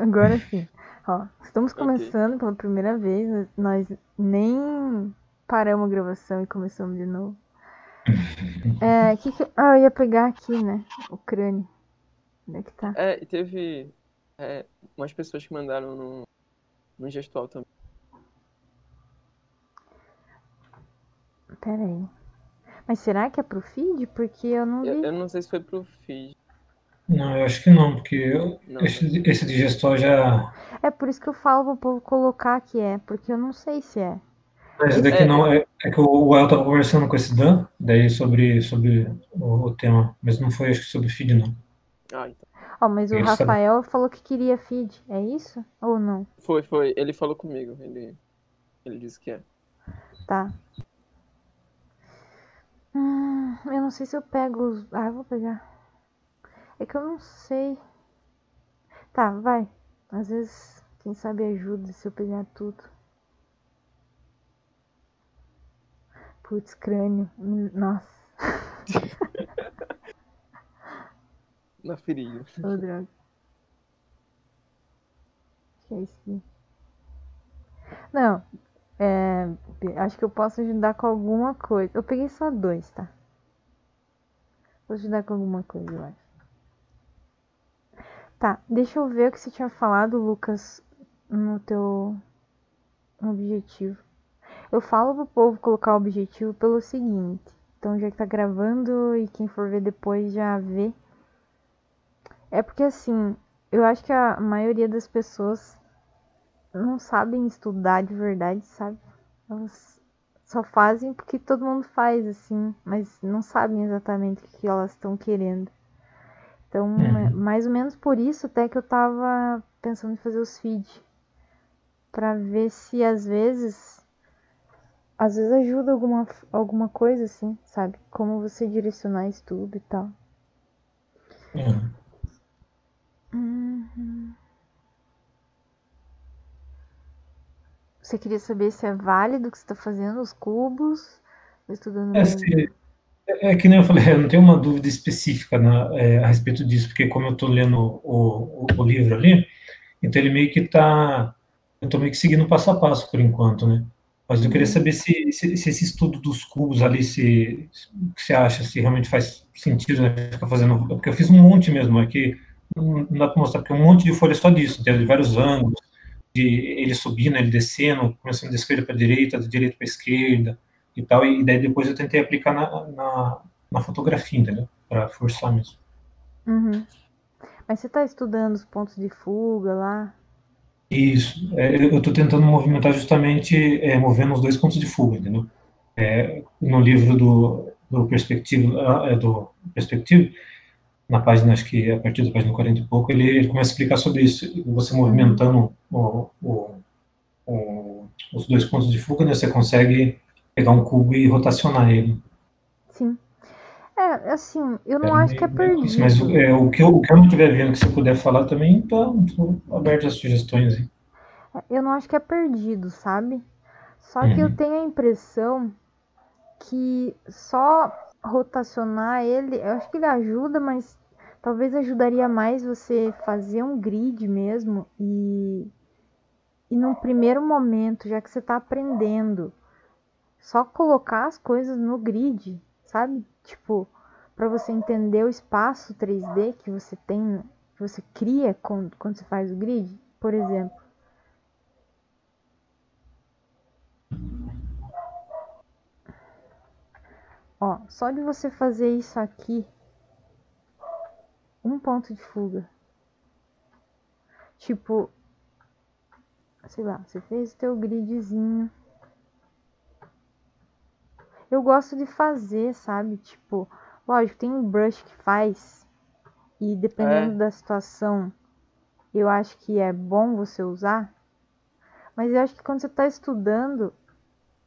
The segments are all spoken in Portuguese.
Agora sim. Ó, estamos Ok. começando pela primeira vez. Nós nem paramos a gravação e começamos de novo. Eu ia pegar aqui, né? O crânio. Onde é que tá? E teve umas pessoas que mandaram no gestual também. Pera aí. Mas será que é pro feed? Porque eu não vi. Eu não sei se foi pro feed, Não, eu acho que não, porque não, né? esse digestor já. É por isso que eu falo pro povo colocar que é. Porque eu não sei se é. Esse Esse... daqui É, não, é que o El estava conversando com esse Dan, daí sobre o tema, mas não foi, acho que sobre feed, não. Ó, mas o Ele sabe. Rafael falou que queria feed. É isso? Ou não? foi. Ele falou comigo, ele disse que é. Tá. Eu não sei se eu pego os. Ah, eu vou pegar. É que eu não sei. Tá, vai. Às vezes, quem sabe ajuda se eu pegar tudo. Putz, crânio. Nossa. Na ferida. Ô, droga. Que é isso aqui? Não, é. Acho que eu posso ajudar com alguma coisa. Eu peguei só dois, tá? Vou ajudar com alguma coisa, eu acho. Tá, deixa eu ver o que você tinha falado, Lucas, no teu objetivo. Eu falo pro povo colocar o objetivo pelo seguinte. Então, já que tá gravando e quem for ver depois já vê. É porque assim, eu acho que a maioria das pessoas não sabem estudar de verdade, sabe? Elas só fazem porque todo mundo faz, assim, mas não sabem exatamente o que elas estão querendo. Então, é Uhum. mais ou menos por isso até que eu tava pensando em fazer os feeds. Pra ver se às vezes ajuda alguma coisa, assim, sabe? Como você direcionar estudo e tal. Uhum. Uhum. Você queria saber se é válido o que você tá fazendo, os cubos? Tô estudando É, mesmo. é que nem eu falei, eu não tenho uma dúvida específica a respeito disso, porque como eu estou lendo o livro ali, então ele meio que está. Eu estou meio que seguindo passo a passo por enquanto, né? Mas eu queria Uhum. saber se esse estudo dos cubos ali, o que você acha, se realmente faz sentido, né? Ficar fazendo. Porque eu fiz um monte mesmo, aqui não dá para mostrar, porque é um monte de folha só disso, tem de vários ângulos, de ele subindo, ele descendo, começando da esquerda para a direita, da direita para a esquerda e tal, e daí depois eu tentei aplicar na fotografia, entendeu? Para forçar mesmo. Uhum. Mas você tá estudando os pontos de fuga lá? Isso. Eu estou tentando movimentar justamente movendo os dois pontos de fuga, entendeu? No livro do Perspective, na página, acho que a partir da página 40 e pouco, ele começa a explicar sobre isso. Você Uhum. movimentando os dois pontos de fuga, né, você consegue pegar um cubo e rotacionar ele. Sim. É, assim, eu É não acho que é meio difícil, mas perdido. o que eu não estiver vendo que você puder falar também, estou aberto às sugestões. Hein? Eu não acho que é perdido, sabe? Só que eu Uhum. tenho a impressão que só rotacionar ele, eu acho que ele ajuda, mas talvez ajudaria mais você fazer um grid mesmo e num primeiro momento, já que você está aprendendo, só colocar as coisas no grid, sabe? Tipo, para você entender o espaço 3D que você tem, que você cria quando você faz o grid, por exemplo. Ó, só de você fazer isso aqui, um ponto de fuga. Tipo, sei lá, você fez o teu gridzinho. Eu gosto de fazer, sabe? Tipo, lógico, tem um brush que faz, e dependendo É, da situação, eu acho que é bom você usar, mas eu acho que quando você tá estudando,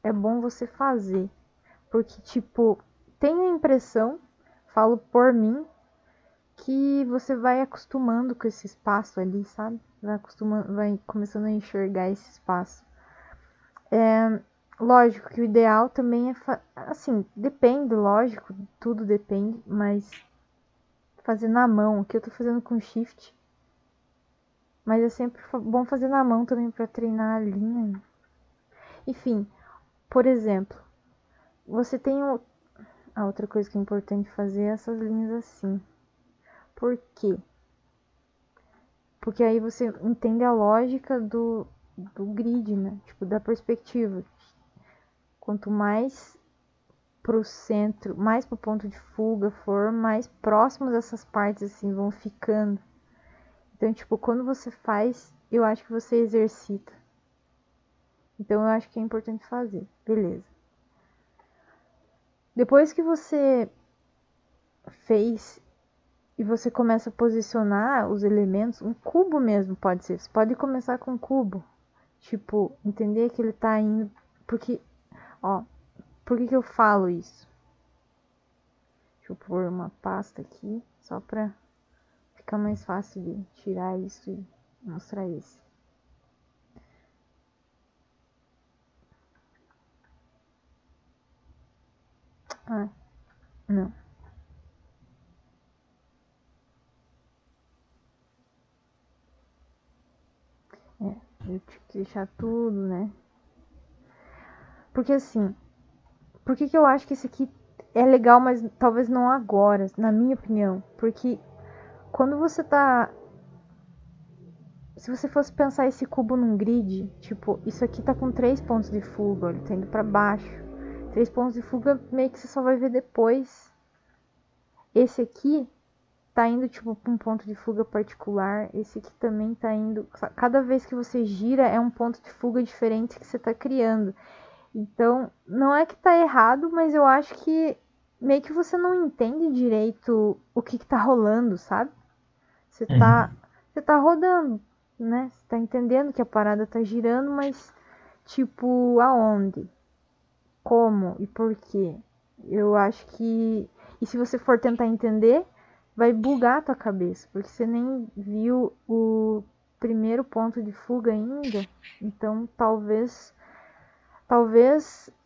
é bom você fazer. Porque, tipo, tenho a impressão, falo por mim, que você vai acostumando com esse espaço ali, sabe? Vai começando a enxergar esse espaço. Lógico que o ideal também é. Assim, depende, lógico, tudo depende, mas fazer na mão, o que eu tô fazendo com shift. Mas é sempre bom fazer na mão também pra treinar a linha. Enfim, por exemplo, você tem a outra coisa que é importante fazer é essas linhas assim. Por quê? Porque aí você entende a lógica do grid, né? Tipo, da perspectiva. Quanto mais pro centro, mais pro ponto de fuga for, mais próximos essas partes assim vão ficando. Então, tipo, quando você faz, eu acho que você exercita. Então, eu acho que é importante fazer. Beleza. Depois que você fez e você começa a posicionar os elementos, um cubo mesmo pode ser. Você pode começar com um cubo. Tipo, entender que ele tá indo. Porque, ó, por que eu falo isso? Deixa eu pôr uma pasta aqui, só pra ficar mais fácil de tirar isso e mostrar esse. Ah, não. Eu tive que deixar tudo, né? Porque assim, por que eu acho que esse aqui é legal, mas talvez não agora, na minha opinião? Porque quando você tá. Se você fosse pensar esse cubo num grid, tipo, isso aqui tá com 3 pontos de fuga, ele tá indo pra baixo. 3 pontos de fuga meio que você só vai ver depois. Esse aqui tá indo tipo pra um ponto de fuga particular. Esse aqui também tá indo. Cada vez que você gira é um ponto de fuga diferente que você tá criando. Então, não é que tá errado, mas eu acho que meio que você não entende direito o que tá rolando, sabe? Você tá, você tá rodando, né? Você tá entendendo que a parada tá girando, mas tipo, aonde? Como e por quê? Eu acho que. E se você for tentar entender, vai bugar a tua cabeça, porque você nem viu o primeiro ponto de fuga ainda. Então, talvez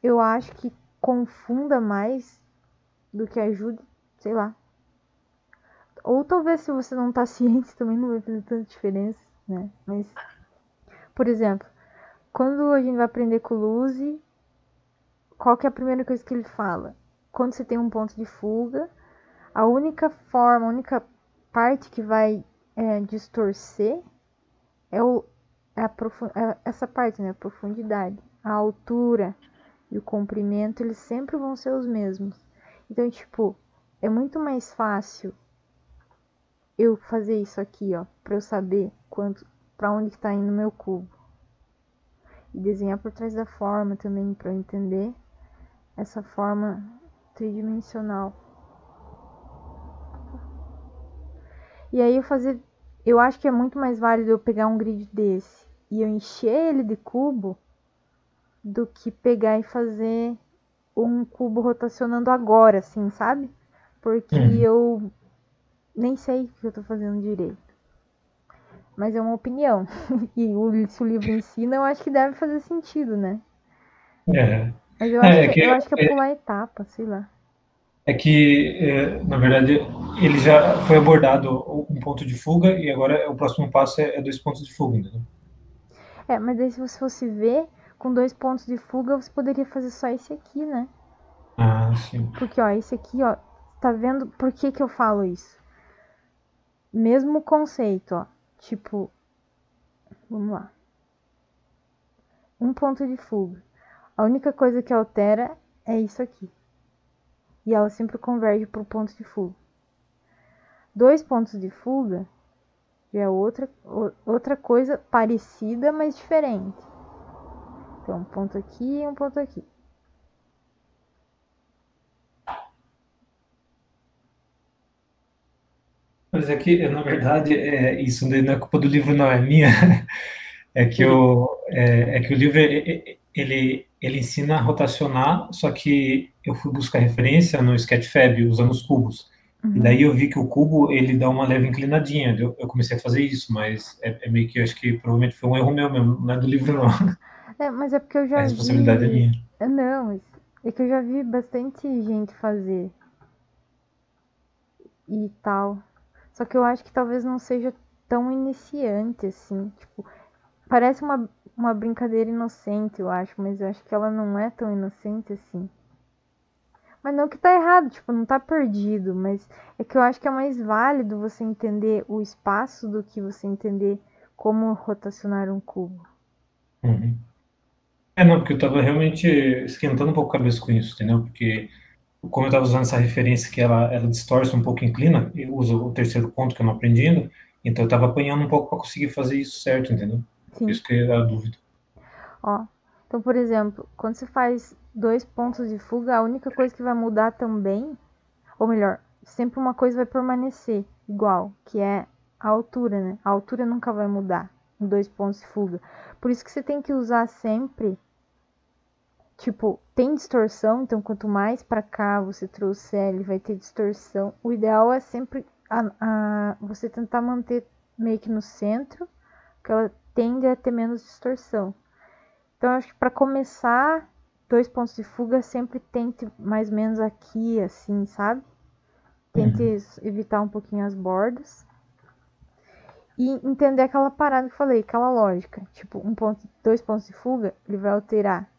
eu acho que confunda mais do que ajude, sei lá. Ou talvez se você não tá ciente também não vai fazer tanta diferença, né? Mas, por exemplo, quando a gente vai aprender com o Luzi, qual que é a primeira coisa que ele fala? Quando você tem um ponto de fuga, a única forma, a única parte que vai distorcer é, essa parte, né? A profundidade. A altura e o comprimento, eles sempre vão ser os mesmos. Então, tipo, é muito mais fácil eu fazer isso aqui, ó, pra eu saber pra onde que tá indo o meu cubo. E desenhar por trás da forma também, pra eu entender essa forma tridimensional. E aí eu acho que é muito mais válido eu pegar um grid desse e eu encher ele de cubo do que pegar e fazer um cubo rotacionando agora, assim, sabe? Porque eu nem sei o que eu tô fazendo direito. Mas é uma opinião. E se o livro ensina, eu acho que deve fazer sentido, né? É. Mas eu acho que é pular etapa, sei lá. Na verdade, ele já foi abordado um ponto de fuga e agora o próximo passo é 2 pontos de fuga, entendeu? Mas daí se você fosse ver, com 2 pontos de fuga, você poderia fazer só esse aqui, né? Ah, sim. Porque, ó, esse aqui, ó, tá vendo por que eu falo isso? Mesmo conceito, ó. Tipo, vamos lá. Um ponto de fuga. A única coisa que altera é isso aqui. E ela sempre converge pro ponto de fuga. 2 pontos de fuga já é outra coisa parecida, mas diferente. Então, um ponto aqui e um ponto aqui. Mas é que, na verdade, isso não é culpa do livro, não, é minha. É que o livro ele ensina a rotacionar, só que eu fui buscar referência no Sketchfab usando os cubos. E daí eu vi que o cubo ele dá uma leve inclinadinha. Eu comecei a fazer isso, mas é meio que eu acho que provavelmente foi um erro meu mesmo, não é do livro não. Mas é porque eu A já responsabilidade é vi. minha. Não, é que eu já vi bastante gente fazer e tal. Só que eu acho que talvez não seja tão iniciante, assim. Tipo, parece uma brincadeira inocente, eu acho, mas eu acho que ela não é tão inocente assim. Mas não que tá errado, tipo, não tá perdido, mas é que eu acho que é mais válido você entender o espaço do que você entender como rotacionar um cubo. Uhum. Não, porque eu tava realmente esquentando um pouco a cabeça com isso, entendeu? Porque como eu tava usando essa referência que ela distorce um pouco, inclina, eu uso o terceiro ponto que eu não aprendi ainda, então eu tava apanhando um pouco para conseguir fazer isso certo, entendeu? Por Sim. isso que era a dúvida. Ó, então, por exemplo, quando você faz 2 pontos de fuga, a única coisa que vai mudar também, ou melhor, sempre uma coisa vai permanecer igual, que é a altura, né? A altura nunca vai mudar em 2 pontos de fuga. Por isso que você tem que usar sempre, tipo, tem distorção, então quanto mais pra cá você trouxer, ele vai ter distorção. O ideal é sempre você tentar manter meio que no centro, porque ela tende a ter menos distorção. Então, eu acho que para começar, 2 pontos de fuga sempre tente mais ou menos aqui, assim, sabe? Tente evitar um pouquinho as bordas. E entender aquela parada que eu falei, aquela lógica. Tipo, 2 pontos de fuga, ele vai alterar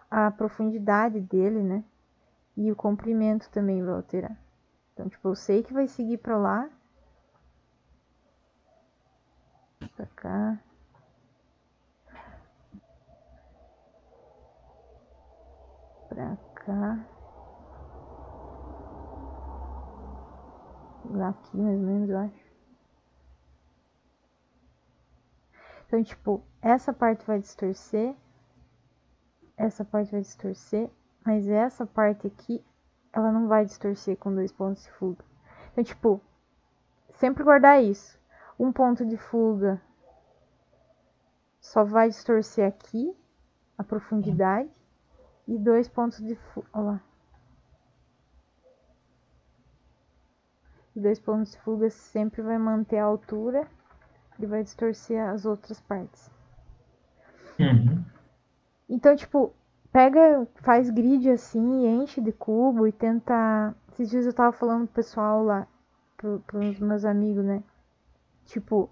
a profundidade dele, né? E o comprimento também vai alterar. Então, tipo, eu sei que vai seguir pra lá. Pra cá. Pra cá. Aqui, mais ou menos, eu acho. Então, tipo, essa parte vai distorcer. Essa parte vai distorcer. Mas essa parte aqui, ela não vai distorcer com 2 pontos de fuga. Então, tipo, sempre guardar isso. 1 ponto de fuga só vai distorcer aqui, a profundidade. E 2 pontos de fuga. Olha lá. E 2 pontos de fuga sempre vai manter a altura e vai distorcer as outras partes. Uhum. Então, tipo, pega, faz grid assim, enche de cubo e tenta. Esses dias eu tava falando pro pessoal lá, pros meus amigos, né? Tipo,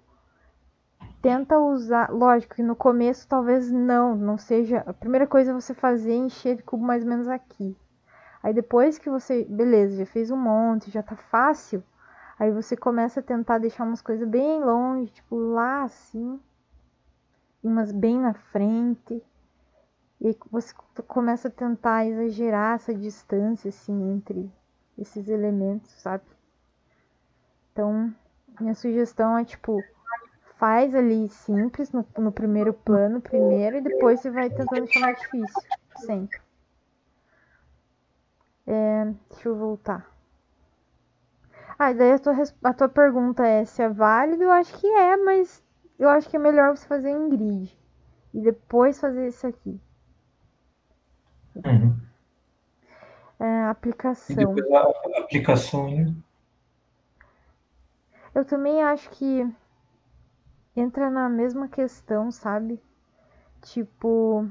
tenta usar. Lógico que no começo talvez não seja. A primeira coisa é você fazer encher de cubo mais ou menos aqui. Aí depois que você, beleza, já fez um monte, já tá fácil. Aí você começa a tentar deixar umas coisas bem longe, tipo lá assim, umas bem na frente. E aí você começa a tentar exagerar essa distância assim entre esses elementos, sabe? Então, minha sugestão é tipo, faz ali simples no primeiro plano primeiro e depois você vai tentando deixar mais difícil, sempre. Deixa eu voltar. E daí a tua pergunta é se é válido, eu acho que é, mas eu acho que é melhor você fazer em grid. E depois fazer isso aqui. Uhum. E Aplicação. depois a aplicação ainda. Eu também acho que entra na mesma questão, sabe? Tipo,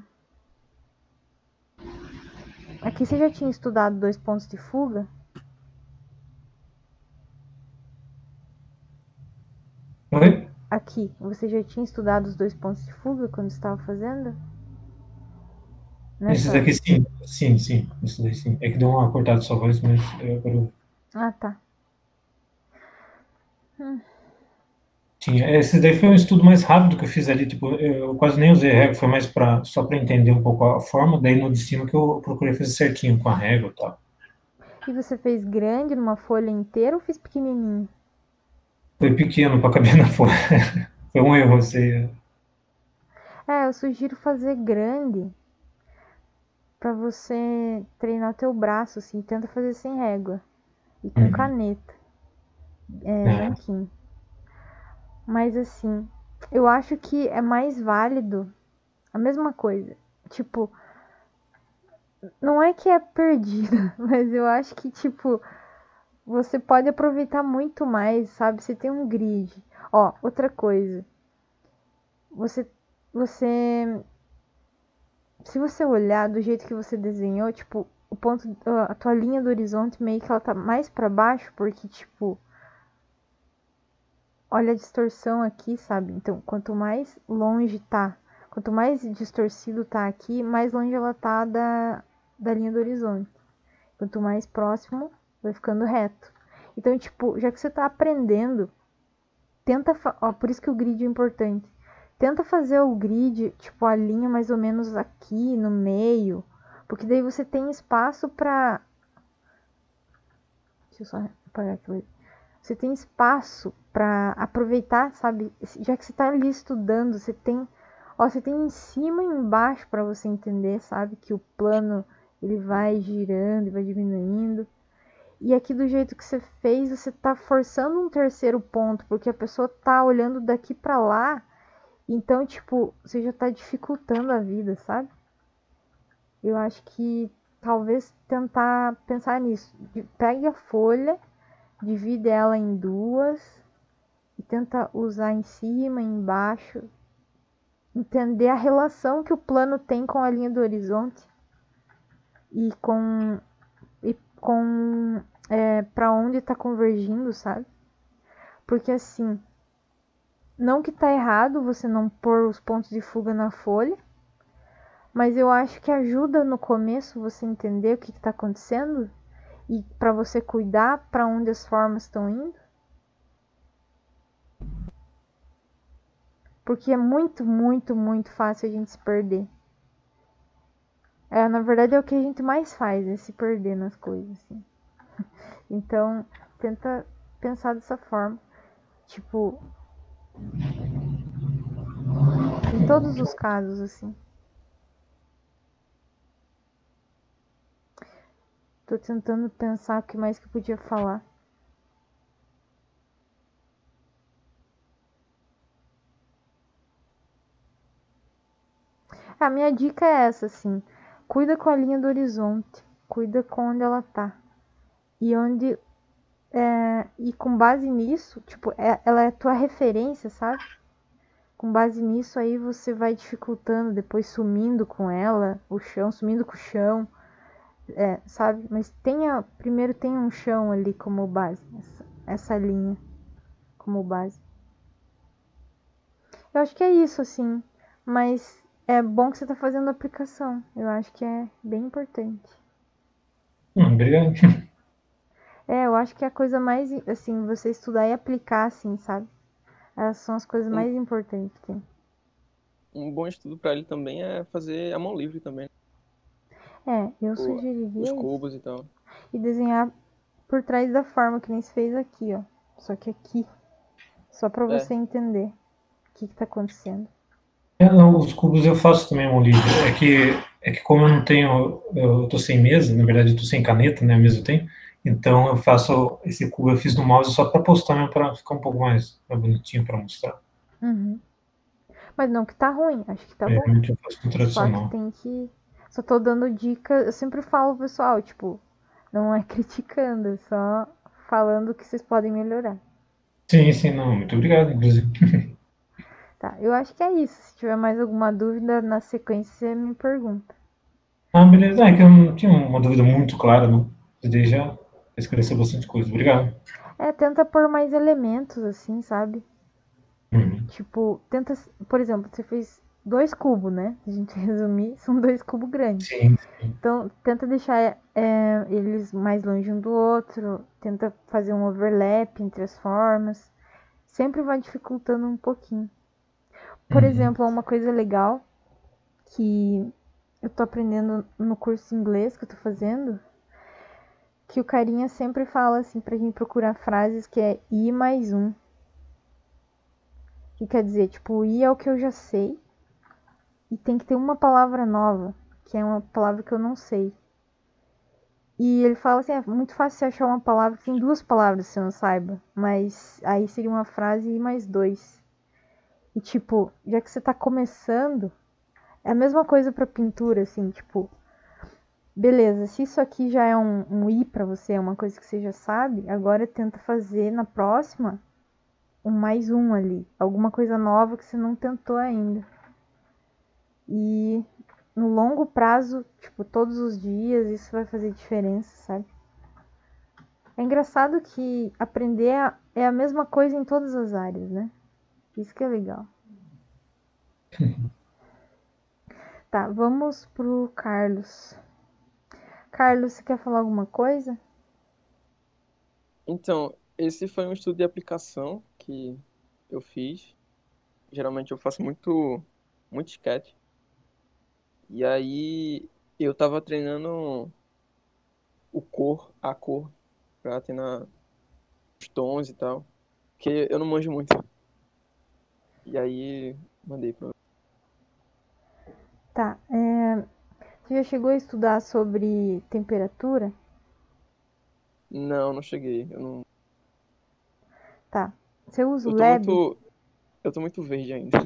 aqui você já tinha estudado 2 pontos de fuga? Oi? Aqui, você já tinha estudado os 2 pontos de fuga quando estava fazendo? Esses Nessa. aqui sim, sim, sim. Esses daí sim. É que deu uma cortada sua voz, mas agora Ah, tá. tinha. Esse daí foi um estudo mais rápido que eu fiz ali, tipo, eu quase nem usei régua, foi mais só para entender um pouco a forma, daí no de cima que eu procurei fazer certinho com a régua e tal. E você fez grande numa folha inteira ou fez pequenininho? Foi pequeno para caber na folha. Foi um erro, você. Eu sugiro fazer grande pra você treinar teu braço, assim. Tenta fazer sem régua e com Uhum. caneta, É. nanquim. Mas assim, eu acho que é mais válido a mesma coisa. Tipo, não é que é perdida, mas eu acho que, tipo, você pode aproveitar muito mais, sabe? Você tem um grid. Ó, outra coisa. Você, você, se você olhar do jeito que você desenhou, tipo, o ponto, a tua linha do horizonte meio que ela tá mais pra baixo, porque, tipo, olha a distorção aqui, sabe? Então, quanto mais longe tá, quanto mais distorcido tá aqui, mais longe ela tá da linha do horizonte. Quanto mais próximo, vai ficando reto. Então, tipo, já que você tá aprendendo, tenta, ó, por isso que o grid é importante. Tenta fazer o grid, tipo, a linha mais ou menos aqui no meio, porque daí você tem espaço pra... Deixa eu só apagar aquilo ali. Você tem espaço pra aproveitar, sabe? Já que você tá ali estudando, você tem, ó, você tem em cima e embaixo pra você entender, sabe? Que o plano ele vai girando e vai diminuindo. E aqui do jeito que você fez, você tá forçando um terceiro ponto, porque a pessoa tá olhando daqui pra lá. Então, tipo, você já tá dificultando a vida, sabe? Eu acho que talvez tentar pensar nisso. Pegue a folha, divide ela em duas e tenta usar em cima e embaixo. Entender a relação que o plano tem com a linha do horizonte e com para onde está convergindo, sabe? Porque assim, não que tá errado você não pôr os pontos de fuga na folha, mas eu acho que ajuda no começo você entender o que está acontecendo e para você cuidar para onde as formas estão indo. Porque é muito, muito, muito fácil a gente se perder. Na verdade é o que a gente mais faz, é se perder nas coisas, assim. Então, tenta pensar dessa forma. Tipo, em todos os casos, assim. Tô tentando pensar o que mais que eu podia falar. A minha dica é essa, assim. Cuida com a linha do horizonte. Cuida com onde ela tá. E onde... e com base nisso, tipo, ela é tua referência, sabe? Com base nisso aí você vai dificultando, depois sumindo com ela, o chão, sumindo com o chão, sabe? Mas primeiro tenha um chão ali como base, essa linha como base. Eu acho que é isso, assim, mas é bom que você tá fazendo a aplicação, eu acho que é bem importante. Obrigado. Eu acho que é a coisa mais, assim, você estudar e aplicar, assim, sabe? Essas são as coisas Um, mais importantes que tem. um bom estudo para ele também é fazer a mão livre também. Eu Os sugeriria isso. cubos e tal. E desenhar por trás da forma, que nem se fez aqui, ó. Só que aqui, só pra É, você entender o que tá acontecendo. Não, os cubos eu faço também a mão livre. É que como eu não tenho, eu tô sem mesa, na verdade eu tô sem caneta, né? A mesa eu tenho. Então eu faço esse cubo, eu fiz no mouse só para postar mesmo, para ficar um pouco mais bonitinho para mostrar. Uhum. Mas não que tá ruim, acho que tá bom. Realmente eu faço no Só que tradicional. tem que. Só tô dando dica, eu sempre falo pro pessoal, tipo, não é criticando, é só falando que vocês podem melhorar. Sim, sim, não, muito obrigado, inclusive. Tá, eu acho que é isso. Se tiver mais alguma dúvida na sequência, você me pergunta. Ah, beleza. É que eu não tinha uma dúvida muito clara, não. Você daí já esclareceu bastante coisa. Obrigado. Tenta pôr mais elementos, assim, sabe? Uhum. Tipo, tenta. Por exemplo, você fez 2 cubos, né? Se a gente resumir, são 2 cubos grandes. Sim. Então, tenta deixar eles mais longe um do outro, tenta fazer um overlap entre as formas. Sempre vai dificultando um pouquinho. Por Uhum. exemplo, uma coisa legal que eu tô aprendendo no curso de inglês que eu tô fazendo, que o carinha sempre fala assim pra gente procurar frases que é i mais um. Que quer dizer, tipo, o i é o que eu já sei e tem que ter uma palavra nova, que é uma palavra que eu não sei. E ele fala assim, é muito fácil você achar uma palavra que tem 2 palavras se você não saiba. Mas aí seria uma frase e mais 2. E tipo, já que você tá começando, é a mesma coisa pra pintura, assim, tipo, beleza, se isso aqui já é um i pra você, é uma coisa que você já sabe, agora tenta fazer na próxima um mais um ali. Alguma coisa nova que você não tentou ainda. E no longo prazo, tipo, todos os dias, isso vai fazer diferença, sabe? É engraçado que aprender é a mesma coisa em todas as áreas, né? Isso que é legal. Tá, vamos pro Carlos. Carlos, você quer falar alguma coisa? Então, esse foi um estudo de aplicação que eu fiz. Geralmente eu faço muito sketch. E aí eu tava treinando a cor, pra treinar os tons e tal. Porque eu não manjo muito. E aí mandei pra. Tá, você já chegou a estudar sobre temperatura? Não, não cheguei. Tá. Você usa o Eu tô Lab? muito. Eu tô muito verde ainda.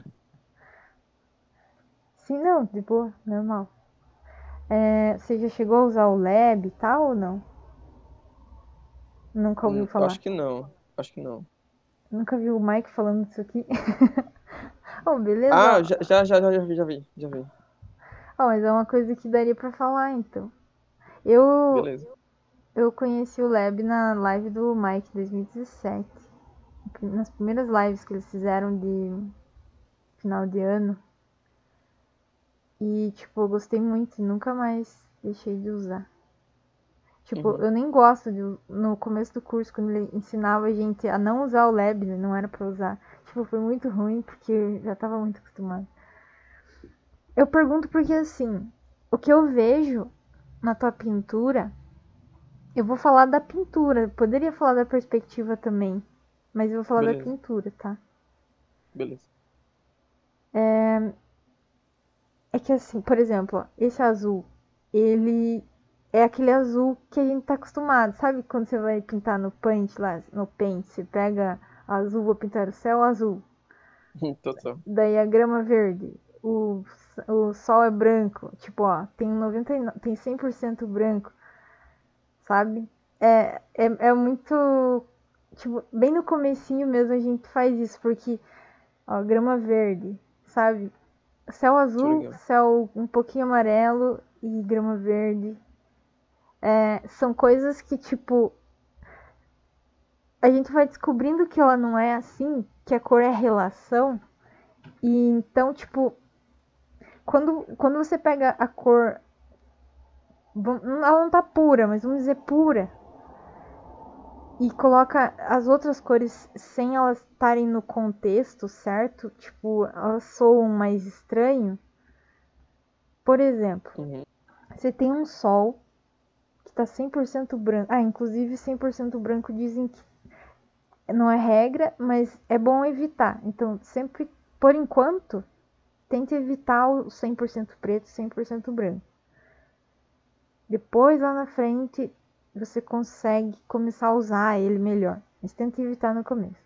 Sim, não, de boa, normal. Você já chegou a usar o Lab e tal ou não? Nunca ouviu falar? Acho que não. Acho que não. Nunca viu o Mike falando disso aqui? Oh, Ah, beleza. já vi. Oh, mas é uma coisa que daria pra falar, então. Eu, Beleza. eu conheci o Lab na live do Mike 2017. Nas primeiras lives que eles fizeram de final de ano. E, tipo, eu gostei muito e nunca mais deixei de usar. Tipo, Uhum. eu nem gosto de. No começo do curso, quando ele ensinava a gente a não usar o Lab, né? Não era pra usar. Tipo, foi muito ruim porque eu já tava muito acostumado. Eu pergunto porque, assim, o que eu vejo na tua pintura, eu vou falar da pintura. Poderia falar da perspectiva também, mas eu vou falar da Beleza. pintura, tá? Beleza. É que assim, por exemplo, ó, esse azul, ele é aquele azul que a gente tá acostumado. Sabe quando você vai pintar no paint lá, no paint, você pega azul, vou pintar o céu azul. Total. Daí a grama verde, o sol é branco. Tipo, ó, tem 100% branco, sabe? É muito. Tipo, bem no comecinho mesmo a gente faz isso, porque, ó, grama verde, sabe? Céu Tô azul, ligado. céu um pouquinho amarelo e grama verde. São coisas que, tipo, a gente vai descobrindo que ela não é assim, que a cor é relação. E então, tipo, quando você pega a cor, ela não tá pura, mas vamos dizer pura, e coloca as outras cores sem elas estarem no contexto, certo? Tipo, elas soam mais estranho. Por exemplo, Uhum. você tem um sol que tá 100% branco. Ah, inclusive 100% branco dizem que não é regra, mas é bom evitar. Então, sempre, por enquanto, tente evitar o 100% preto, 100% branco. Depois, lá na frente, você consegue começar a usar ele melhor. Mas tente evitar no começo.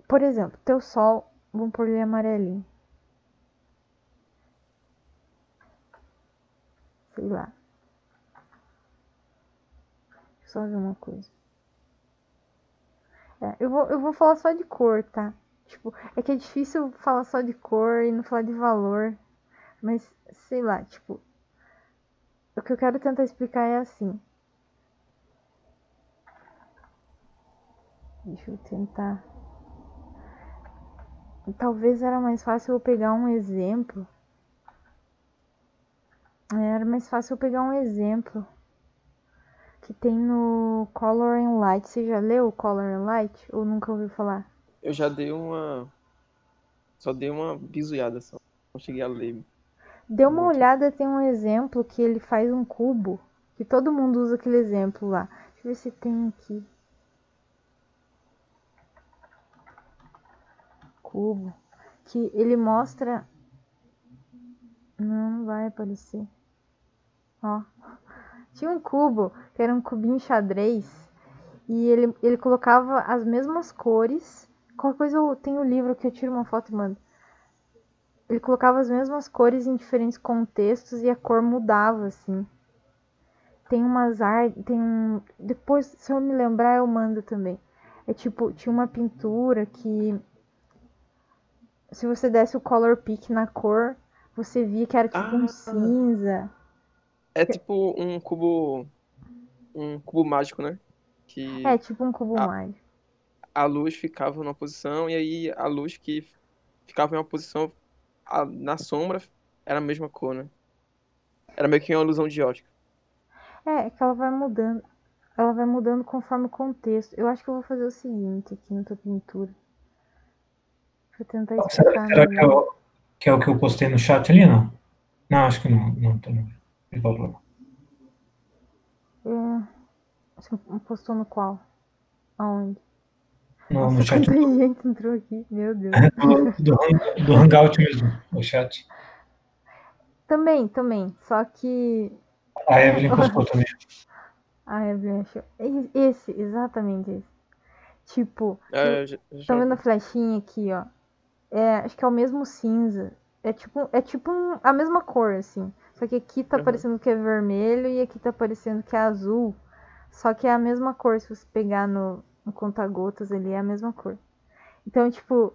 Por exemplo, teu sol, vamos pôr ele amarelinho. Sei lá. Deixa eu só ver uma coisa. Eu vou falar só de cor, tá? Tipo, é que é difícil falar só de cor e não falar de valor. Mas, sei lá, tipo, o que eu quero tentar explicar é assim. Deixa eu tentar. Talvez era mais fácil eu pegar um exemplo. Era mais fácil eu pegar um exemplo que tem no Color and Light. Você já leu Color and Light ou nunca ouviu falar? Eu já dei uma. Só dei uma bizuiada só. Não cheguei a ler Dê uma muito. olhada, tem um exemplo que ele faz um cubo, que todo mundo usa aquele exemplo lá. Deixa eu ver se tem aqui. Cubo. Que ele mostra. Não vai aparecer. Ó. Tinha um cubo, que era um cubinho xadrez. E ele colocava as mesmas cores. Qualquer coisa eu tenho o livro que eu tiro uma foto e mando. Ele colocava as mesmas cores em diferentes contextos e a cor mudava, assim. Tem umas artes. Tem um. Depois, se eu me lembrar, eu mando também. É tipo, tinha uma pintura que. Se você desse o color pick na cor, você via que era tipo um Ah, cinza. é tipo um um cubo mágico, né? É Que tipo um cubo a, mágico. a luz ficava numa posição e aí a luz que ficava em uma posição na sombra era a mesma cor, né? Era meio que uma ilusão de ótica. É que ela vai mudando. Ela vai mudando conforme o contexto. Eu acho que eu vou fazer o seguinte aqui na tua pintura. Pra tentar Será, explicar será que, melhor. que é o que eu postei no chat ali, não? Não, acho que não, não tem valor. É, acho que postou no qual? Aonde? No Nossa, chat quanta gente entrou aqui. Meu Deus. do Hangout mesmo, o chat. Também. Só que. A Evelyn postou também. A Evelyn achou. Esse, exatamente esse. Tipo, Já estão vendo a vi. flechinha aqui, ó? Acho que é o mesmo cinza. É tipo a mesma cor, assim. Só que aqui tá Uhum. parecendo que é vermelho e aqui tá parecendo que é azul. Só que é a mesma cor, se você pegar no conta-gotas ali, é a mesma cor. Então, tipo,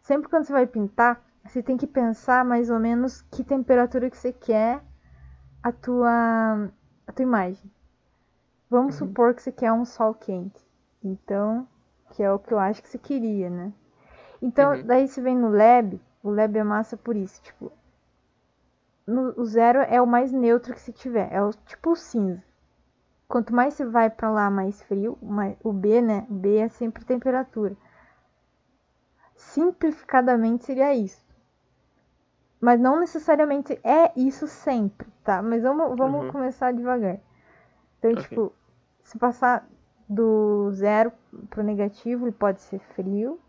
sempre quando você vai pintar, você tem que pensar mais ou menos que temperatura que você quer a tua imagem. Vamos Uhum. supor que você quer um sol quente. Então, que é o que eu acho que você queria, né? Então, Uhum. daí você vem no lab, o lab é massa por isso, tipo, o zero é o mais neutro que se tiver, é o tipo o cinza. Quanto mais você vai pra lá, mais frio, o B, né? O B é sempre temperatura. Simplificadamente seria isso. Mas não necessariamente é isso sempre, tá? Mas vamos Uhum. começar devagar. Então, Ok. tipo, se passar do zero pro negativo, ele pode ser frio.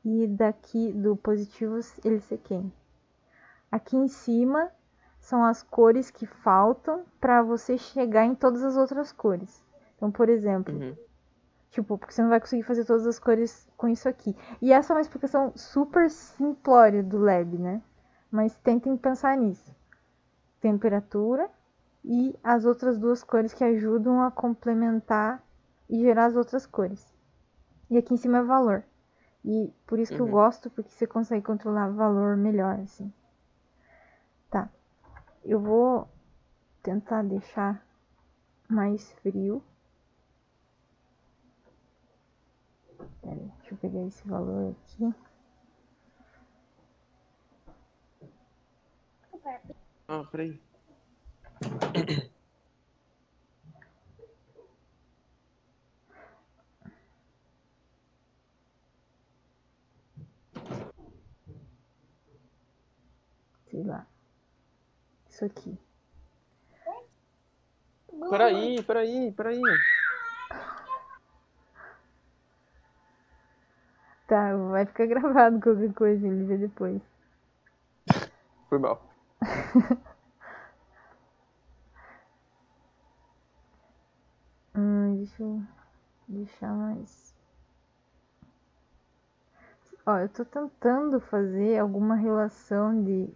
E daqui do positivo ele ser quente. Aqui em cima são as cores que faltam para você chegar em todas as outras cores. Então, por exemplo, Uhum. tipo, porque você não vai conseguir fazer todas as cores com isso aqui. E essa é uma explicação super simplória do lab, né? Mas tentem pensar nisso. Temperatura e as outras duas cores que ajudam a complementar e gerar as outras cores. E aqui em cima é valor. E por isso que eu Uhum. gosto, porque você consegue controlar o valor melhor, assim. Tá. Eu vou tentar deixar mais frio. Pera aí, deixa eu pegar esse valor aqui. Ah, peraí. Sei lá. Isso aqui. Peraí. Tá, vai ficar gravado qualquer coisa, ele vê depois. Foi mal. Deixa eu deixar mais. Ó, eu tô tentando fazer alguma relação de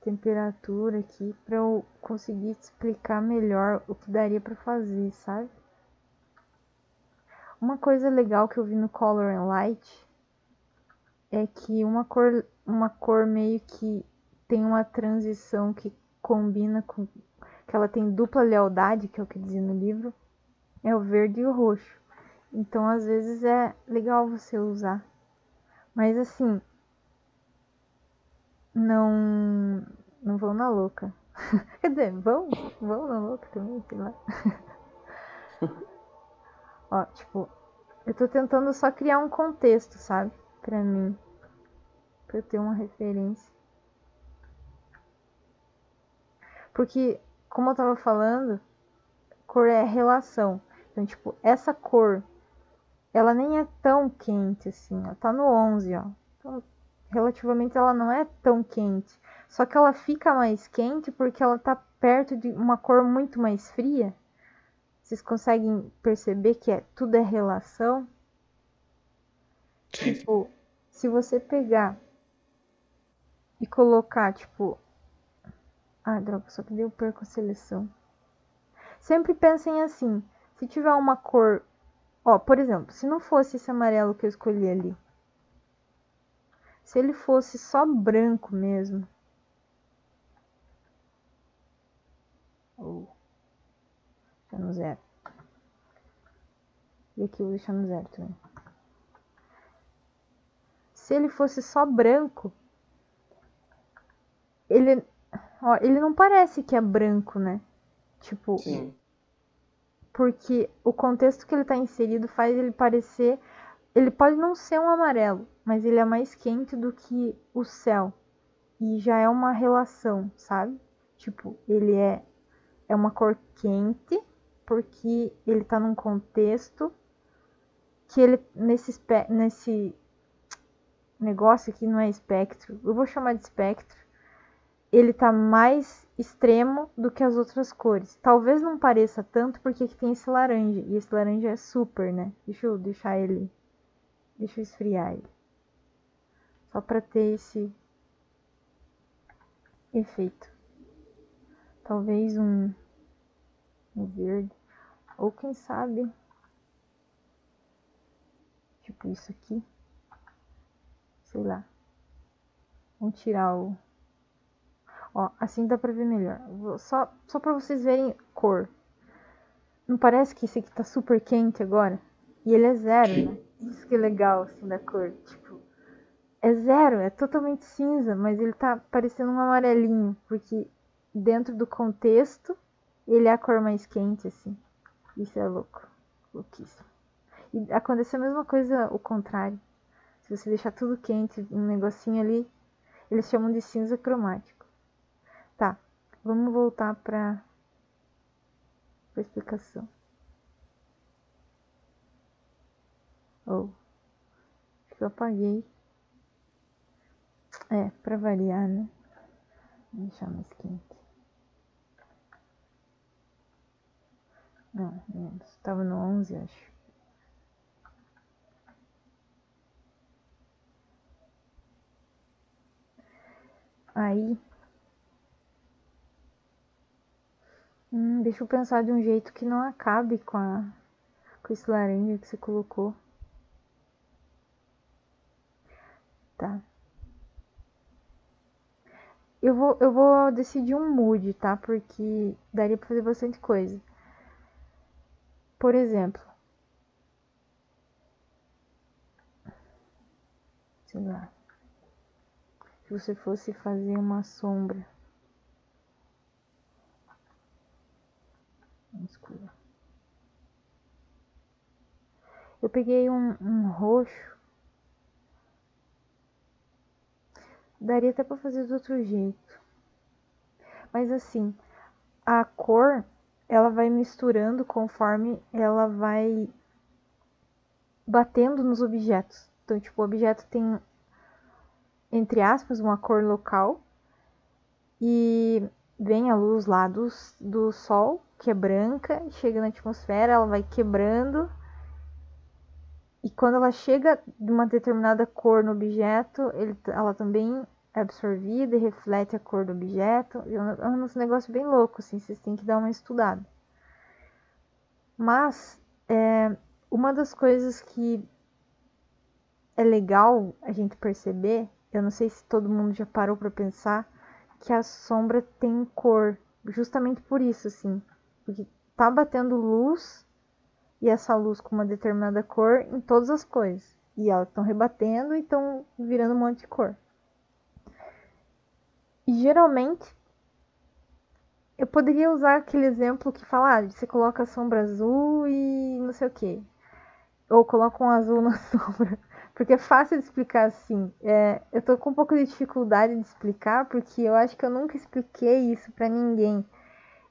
temperatura aqui pra eu conseguir te explicar melhor o que daria pra fazer, sabe? Uma coisa legal que eu vi no Color and Light é que uma cor meio que tem uma transição que combina com que ela tem dupla lealdade, que é o que dizia no livro, é o verde e o roxo. Então, às vezes é legal você usar. Mas assim, não vão na louca. Quer dizer, vão na louca também, sei lá. Ó, tipo, eu tô tentando só criar um contexto, sabe? Pra mim, pra eu ter uma referência. Porque, como eu tava falando, cor é relação. Então, tipo, essa cor, ela nem é tão quente assim. Ela tá no 11, ó. Então, relativamente ela não é tão quente. Só que ela fica mais quente porque ela tá perto de uma cor muito mais fria. Vocês conseguem perceber que tudo é relação? Sim, sim. Tipo, se você pegar e colocar, tipo... Ah, droga, só que daí eu perco a seleção. Sempre pensem assim, se tiver uma cor... Ó, por exemplo, se não fosse esse amarelo que eu escolhi ali, se ele fosse só branco mesmo, ou deixar no 0. E aqui eu vou deixar no 0 também. Se ele fosse só branco, ele não parece que é branco, né? Tipo, Sim. porque o contexto que ele tá inserido faz ele parecer... Ele pode não ser um amarelo, mas ele é mais quente do que o céu. E já é uma relação, sabe? Tipo, ele é uma cor quente, porque ele tá num contexto que ele, nesse negócio aqui não é espectro, eu vou chamar de espectro, ele tá mais extremo do que as outras cores. Talvez não pareça tanto porque aqui tem esse laranja, e esse laranja é super, né? Deixa eu esfriar ele. Só pra ter esse efeito. Talvez um verde, ou quem sabe, tipo isso aqui. Sei lá. Vamos tirar o... Ó, assim dá pra ver melhor. Só pra vocês verem cor. Não parece que esse aqui tá super quente agora? E ele é 0, né? Isso que é legal, assim, da cor. Tipo, é 0, é totalmente cinza, mas ele tá parecendo um amarelinho. Porque dentro do contexto, ele é a cor mais quente, assim. Isso é louco. Louquíssimo. E acontece a mesma coisa, o contrário. Se você deixar tudo quente, um negocinho ali, eles chamam de cinza cromático. Tá, vamos voltar pra explicação. Oh, acho que eu apaguei. É, pra variar, né? Vou deixar mais quente. Não, menos. Tava no 11, acho. Aí... deixa eu pensar de um jeito que não acabe com esse laranja que você colocou. Tá. Eu vou decidir um mood, tá? Porque daria pra fazer bastante coisa. Por exemplo, sei lá, se você fosse fazer uma sombra escura. Eu peguei um roxo. Daria até pra fazer de outro jeito. Mas assim, a cor, ela vai misturando conforme ela vai batendo nos objetos. Então, tipo, o objeto tem, entre aspas, uma cor local. E vem a luz lá do sol, que é branca, chega na atmosfera, ela vai quebrando. E quando ela chega de uma determinada cor no objeto, ela também é absorvida e reflete a cor do objeto. É um negócio bem louco, assim, vocês têm que dar uma estudada. Mas, uma das coisas que é legal a gente perceber, eu não sei se todo mundo já parou pra pensar, que a sombra tem cor, justamente por isso, assim, porque tá batendo luz, e essa luz com uma determinada cor em todas as coisas, e elas estão rebatendo e estão virando um monte de cor. E geralmente, eu poderia usar aquele exemplo que fala, você coloca a sombra azul e não sei o que, ou coloca um azul na sombra, porque é fácil de explicar assim. Eu tô com um pouco de dificuldade de explicar, porque eu acho que eu nunca expliquei isso pra ninguém.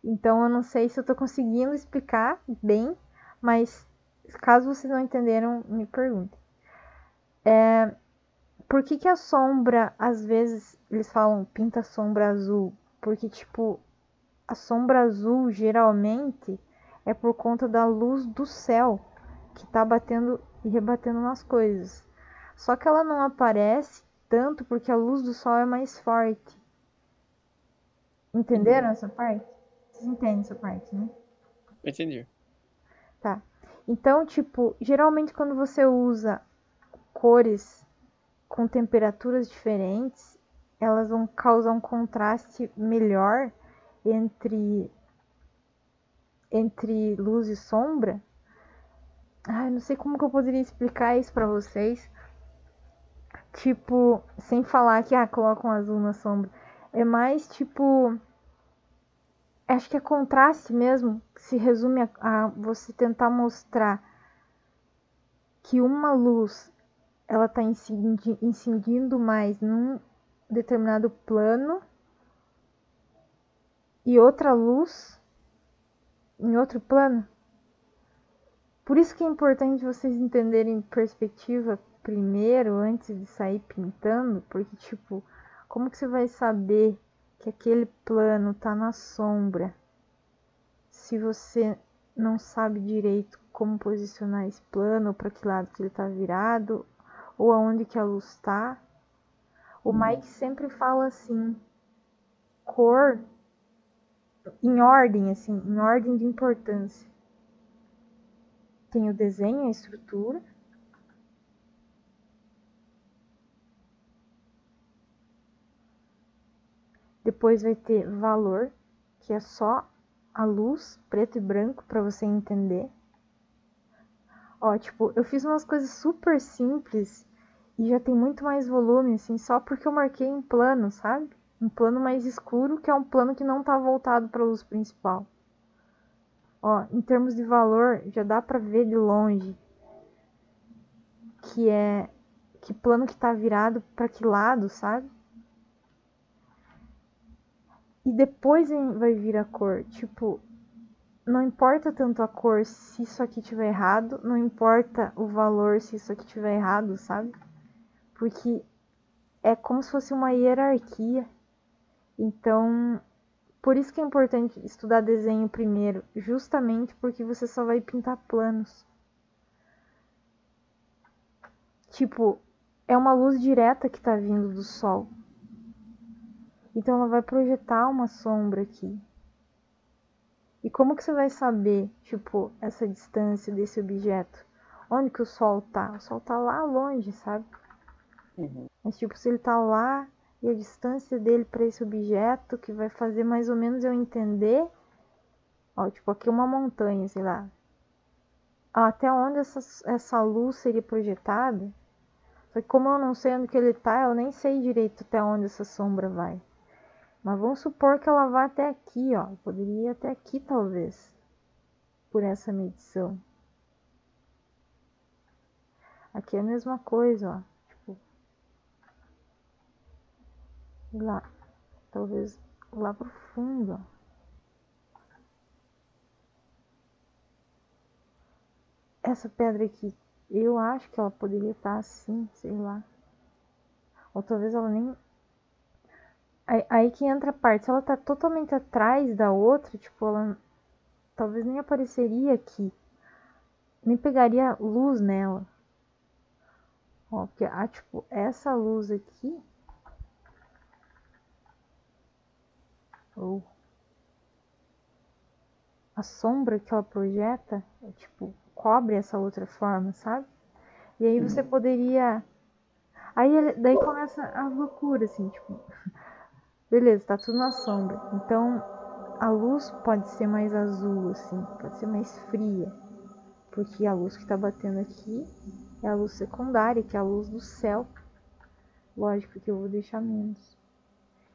Então eu não sei se eu tô conseguindo explicar bem, mas caso vocês não entenderam, me perguntem. Por que a sombra, às vezes, eles falam pinta a sombra azul? Porque, tipo, a sombra azul, geralmente, é por conta da luz do céu, que tá batendo e rebatendo nas coisas. Só que ela não aparece tanto porque a luz do sol é mais forte. Entenderam essa parte? Vocês entendem essa parte, né? Entendi. Tá. Então, tipo, geralmente quando você usa cores com temperaturas diferentes, elas vão causar um contraste melhor entre entre luz e sombra. Ai, não sei como que eu poderia explicar isso pra vocês. Tipo, sem falar que, coloca um azul na sombra. É mais tipo. Acho que é contraste mesmo. Que se resume a você tentar mostrar que uma luz ela está incidindo mais num determinado plano e outra luz em outro plano. Por isso que é importante vocês entenderem perspectiva primeiro, antes de sair pintando, porque tipo, como que você vai saber que aquele plano tá na sombra se você não sabe direito como posicionar esse plano, para que lado que ele tá virado, ou aonde que a luz está? O Mike sempre fala assim, cor em ordem, assim, em ordem de importância. Tem o desenho, a estrutura. Depois vai ter valor, que é só a luz, preto e branco, para você entender. Ó, tipo, eu fiz umas coisas super simples e já tem muito mais volume, assim, só porque eu marquei um plano, sabe? Um plano mais escuro, que é um plano que não tá voltado para a luz principal. Ó, em termos de valor, já dá pra ver de longe que plano que tá virado para que lado, sabe? E depois vai vir a cor, tipo, não importa tanto a cor se isso aqui tiver errado, não importa o valor se isso aqui tiver errado, sabe? Porque é como se fosse uma hierarquia. Então, por isso que é importante estudar desenho primeiro, justamente porque você só vai pintar planos. Tipo, é uma luz direta que tá vindo do sol. Então ela vai projetar uma sombra aqui. E como que você vai saber, tipo, essa distância desse objeto? Onde que o sol tá? O sol tá lá longe, sabe? Mas tipo, se ele tá lá e a distância dele para esse objeto, que vai fazer mais ou menos eu entender, ó, tipo, aqui uma montanha, sei lá. Até onde essa luz seria projetada? Só que como eu não sei onde que ele tá, eu nem sei direito até onde essa sombra vai. Mas vamos supor que ela vá até aqui, ó. Poderia ir até aqui, talvez. Por essa medição. Aqui é a mesma coisa, ó. Tipo, lá. Talvez lá pro fundo, ó. Essa pedra aqui, eu acho que ela poderia estar assim, sei lá. Ou talvez ela nem... Aí que entra a parte. Se ela tá totalmente atrás da outra, tipo, ela talvez nem apareceria aqui. Nem pegaria luz nela. Ó, porque, tipo, essa luz aqui... Ou... A sombra que ela projeta, tipo, cobre essa outra forma, sabe? E aí você poderia... Aí daí começa a loucura, assim, tipo... Beleza, tá tudo na sombra. Então, a luz pode ser mais azul, assim. Pode ser mais fria. Porque a luz que tá batendo aqui é a luz secundária, que é a luz do céu. Lógico que eu vou deixar menos.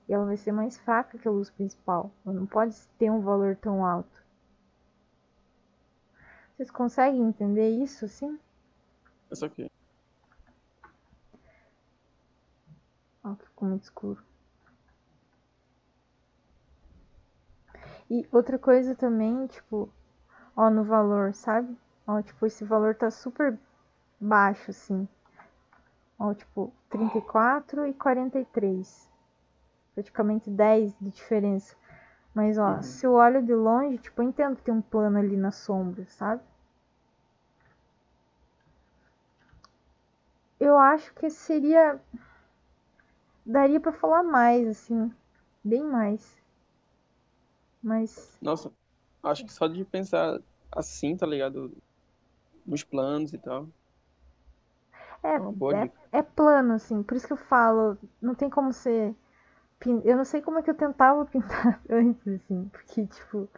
E ela vai ser mais fraca que a luz principal. Ela não pode ter um valor tão alto. Vocês conseguem entender isso, assim? Isso aqui. Ó, ficou muito escuro. E outra coisa também, tipo, ó, no valor, sabe? Ó, tipo, esse valor tá super baixo, assim. Ó, tipo, 34 e 43. Praticamente 10 de diferença. Mas, ó, se eu olho de longe, tipo, eu entendo que tem um plano ali na sombra, sabe? Eu acho que seria... Daria pra falar mais, assim. Bem mais. Mas... Nossa, acho que só de pensar assim, tá ligado? Nos planos e tal. É uma boa dica. É plano, assim. Por isso que eu falo, não tem como ser... Eu não sei como é que eu tentava pintar antes, assim. Porque, tipo,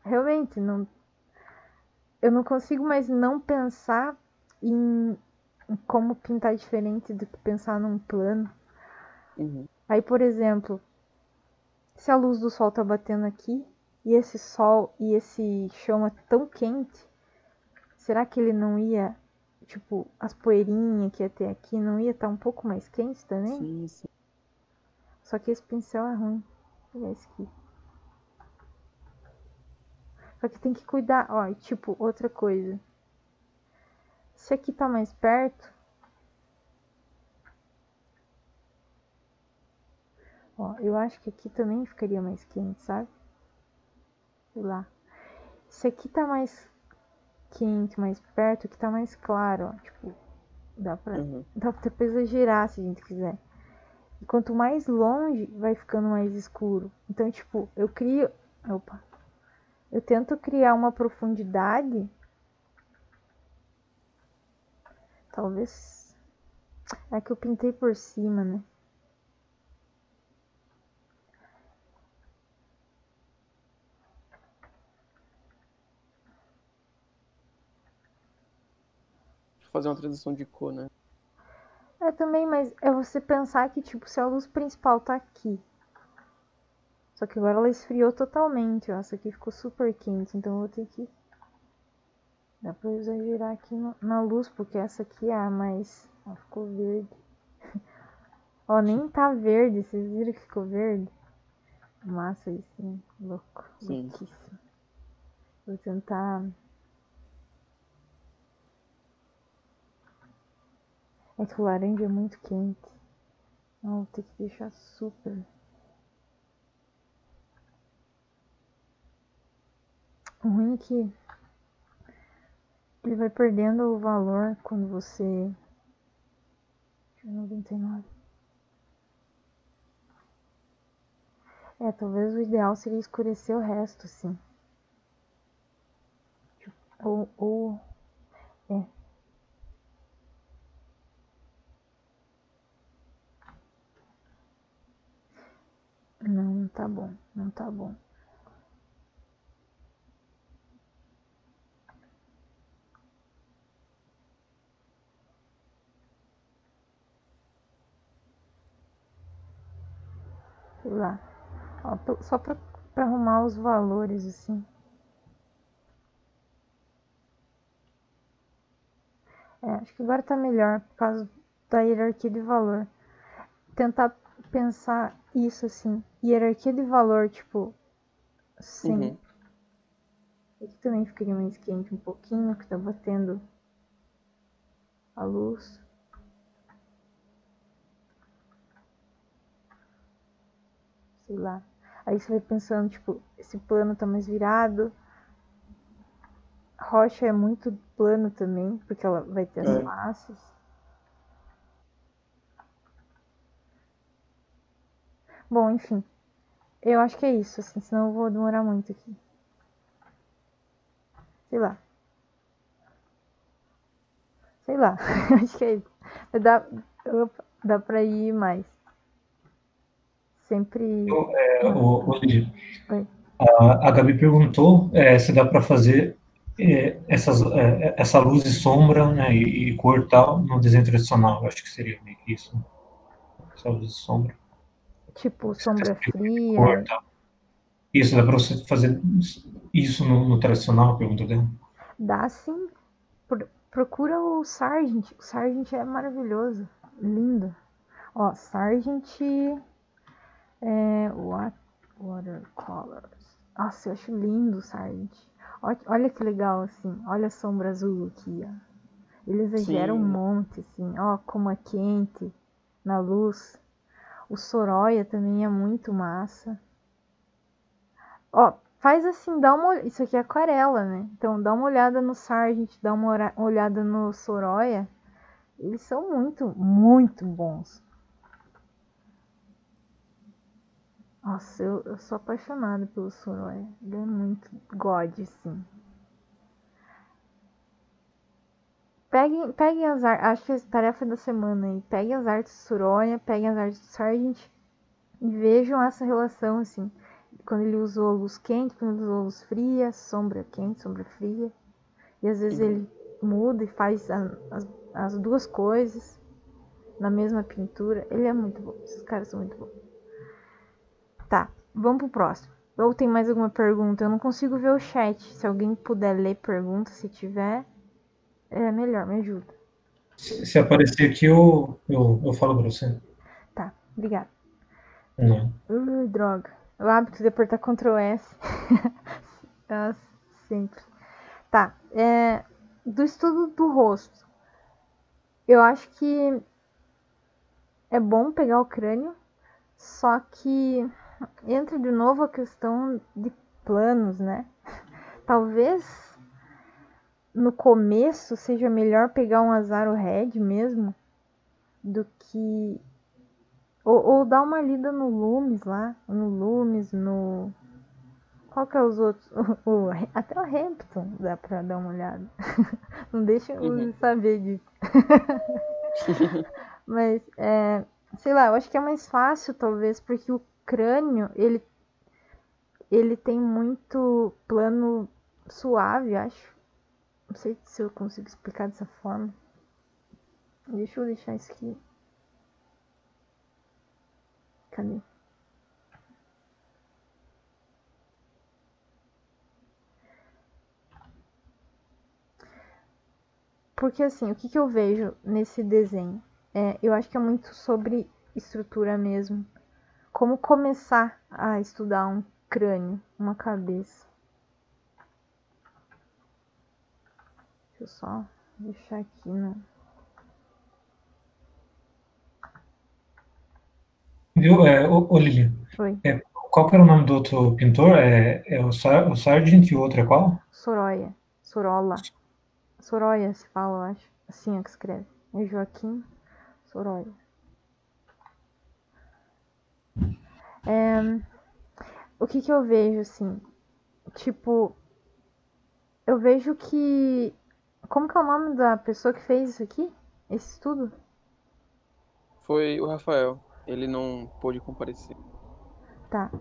realmente, não... eu não consigo mais não pensar em como pintar diferente do que pensar num plano. Uhum. Aí, por exemplo, se a luz do sol tá batendo aqui e esse sol e esse chão é tão quente, será que ele não ia, tipo, as poeirinhas que ia ter aqui não ia estar um pouco mais quente também? Sim, sim. Só que esse pincel é ruim. Vou pegar esse aqui. Só que tem que cuidar, ó, tipo, outra coisa. Se aqui tá mais perto, ó, eu acho que aqui também ficaria mais quente, sabe? Sei lá. Se aqui tá mais quente, mais perto, aqui tá mais claro, ó. Tipo, Uhum. dá pra depois exagerar se a gente quiser. E quanto mais longe, vai ficando mais escuro. Então, tipo, eu crio. Opa. Eu tento criar uma profundidade. Talvez. É que eu pintei por cima, né? Fazer uma transição de cor, né? É também, mas é você pensar que, tipo, se a luz principal tá aqui. Só que agora ela esfriou totalmente, ó. Essa aqui ficou super quente, então eu vou ter que. Dá pra eu exagerar aqui na luz, porque essa aqui é a mais. Ó, ficou verde. Ó, nem tá verde, vocês viram que ficou verde? Massa isso, né? Louco, Sim. louquíssimo. Vou tentar. É que o laranja é muito quente. Não, vou ter que deixar super. O ruim é que ele vai perdendo o valor quando você. 99. É, talvez o ideal seria escurecer o resto, sim. Ou. É. Não, não tá bom. Não tá bom. Sei lá. Ó, só pra arrumar os valores, assim. É, acho que agora tá melhor por causa da hierarquia de valor. Tentar pensar isso assim. Hierarquia de valor, tipo. Sim. Uhum. Aqui também ficaria mais quente um pouquinho, que tá batendo a luz. Sei lá. Aí você vai pensando, tipo, esse plano tá mais virado. Rocha é muito plano também, porque ela vai ter as É. faces. Bom, enfim. Eu acho que é isso, assim, senão eu vou demorar muito aqui. Sei lá. Sei lá. Acho que é isso. Dá, dá pra ir mais. Sempre. Olivia, Oi. a Gabi perguntou se dá para fazer essa luz e sombra, né, e cor tal no desenho tradicional. Eu acho que seria meio que isso, né? Essa luz e sombra. Tipo, Você sombra tem cor fria. tal. Isso, dá para você fazer isso no tradicional, pergunta dela. Dá sim. Procura o Sargent. O Sargent é maravilhoso. Lindo. Ó, Sargent Watercolors. Nossa, eu acho lindo o Sargent. Olha que legal, assim. Olha a sombra azul aqui, ó. Ele exagera um Sim. monte, assim. Ó, como é quente na luz. O Soroya também é muito massa. Ó, faz assim, dá uma. Isso aqui é aquarela, né? Então dá uma olhada no Sargent, dá uma olhada no Soroya. Eles são muito, muito bons. Nossa, eu sou apaixonada pelo Soroya. Ele é muito God, sim. Peguem as artes. Acho que é a tarefa da semana aí. Peguem as artes do Soroya, peguem as artes do Sargent e vejam essa relação, assim. Quando ele usou luz quente, quando ele usou luz fria, sombra quente, sombra fria. E às vezes ele muda e faz as duas coisas na mesma pintura. Ele é muito bom. Esses caras são muito bons. Tá, vamos pro próximo. Ou tem mais alguma pergunta? Eu não consigo ver o chat. Se alguém puder ler pergunta, se tiver, é melhor, me ajuda. Se aparecer aqui, eu falo pra você. Tá, obrigada. Não. Droga. O hábito de apertar Ctrl S. Sempre. Tá, do estudo do rosto. Eu acho que é bom pegar o crânio, só que entra de novo a questão de planos, né? Talvez no começo seja melhor pegar um Azaro Red mesmo do que. Ou dar uma lida no Loomis lá. No Loomis, no. Qual que é os outros? Até o Hampton dá pra dar uma olhada. Não deixa eu saber disso. Mas, sei lá, eu acho que é mais fácil, talvez, porque o crânio, ele tem muito plano suave, acho. Não sei se eu consigo explicar dessa forma. Deixa eu deixar isso aqui. Cadê? Porque assim, o que eu vejo nesse desenho? Eu acho que é muito sobre estrutura mesmo. Como começar a estudar um crânio, uma cabeça. Deixa eu só deixar aqui no. Viu? Lilian. Oi. Qual que era o nome do outro pintor? É o Sargent e o outro é qual? Sorolla. Sorolla se fala, eu acho. Assim é que escreve. É Joaquim Sorolla. O que eu vejo, assim? Tipo, eu vejo que. Como que é o nome da pessoa que fez isso aqui? Esse estudo? Foi o Rafael. Ele não pôde comparecer. Tá.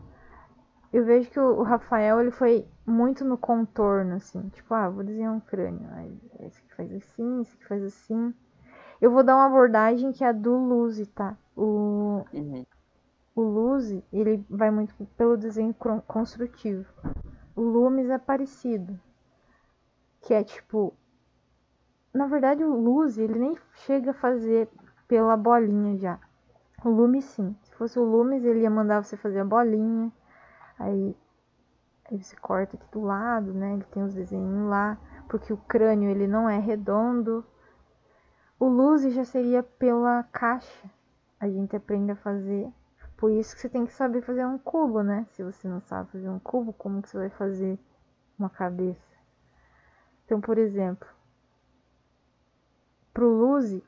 Eu vejo que o Rafael, ele foi muito no contorno, assim. Tipo, vou desenhar um crânio. Aí, esse aqui faz assim, esse aqui faz assim. Eu vou dar uma abordagem que é a do Luzi, tá? O Luzi, ele vai muito pelo desenho construtivo. O Loomis é parecido. Que é tipo. Na verdade, o Luzi, ele nem chega a fazer pela bolinha já. O Loomis, sim. Se fosse o Loomis, ele ia mandar você fazer a bolinha. Aí você corta aqui do lado, né? Ele tem os desenhos lá. Porque o crânio, ele não é redondo. O Luzi já seria pela caixa. A gente aprende a fazer. Por isso que você tem que saber fazer um cubo, né? Se você não sabe fazer um cubo, como que você vai fazer uma cabeça? Então, por exemplo, pro Luzi,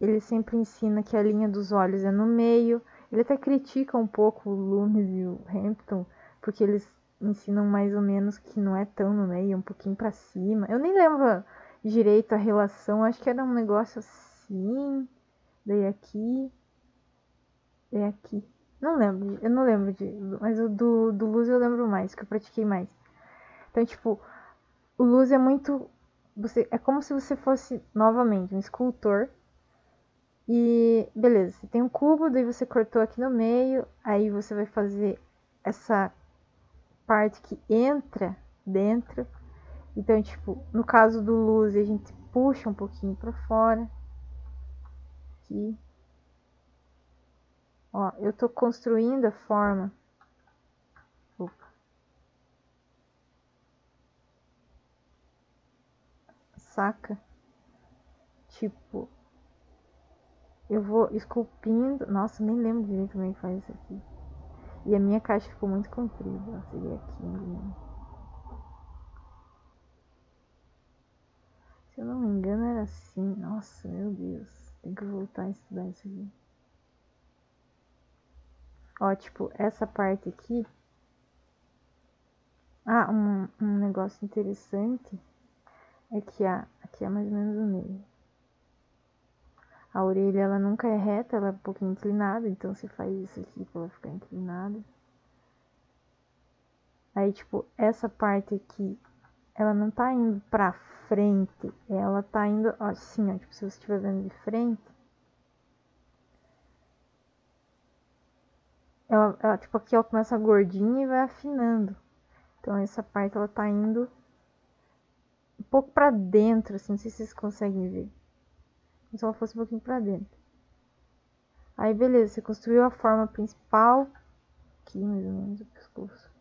ele sempre ensina que a linha dos olhos é no meio. Ele até critica um pouco o Loomis e o Hampton, porque eles ensinam mais ou menos que não é tão no meio, é um pouquinho pra cima. Eu nem lembro direito a relação, acho que era um negócio assim, daí aqui, daí aqui. Não lembro, eu não lembro mas o do Luz eu lembro mais, que eu pratiquei mais. Então, tipo, o Luz é muito. É como se você fosse, novamente, um escultor. E beleza, você tem um cubo, daí você cortou aqui no meio, aí você vai fazer essa parte que entra dentro. Então, tipo, no caso do Luz, a gente puxa um pouquinho pra fora. Aqui. Ó, eu tô construindo a forma. Opa. Saca? Tipo, eu vou esculpindo. Nossa, nem lembro direito como é que faz isso aqui. E a minha caixa ficou muito comprida. Ó, seria aqui mesmo. Se eu não me engano era assim. Nossa, meu Deus. Tem que voltar a estudar isso aqui. Ó, tipo, essa parte aqui. Um negócio interessante é que aqui é mais ou menos o meio. A orelha, ela nunca é reta, ela é um pouquinho inclinada, então você faz isso aqui pra ela ficar inclinada. Aí, tipo, essa parte aqui ela não tá indo pra frente, ela tá indo assim, ó, tipo, se você estiver vendo de frente, ela tipo, aqui ela começa gordinha e vai afinando. Então essa parte ela tá indo um pouco pra dentro, assim, não sei se vocês conseguem ver. Como se ela fosse um pouquinho pra dentro. Aí beleza, você construiu a forma principal, aqui mais ou menos o pescoço.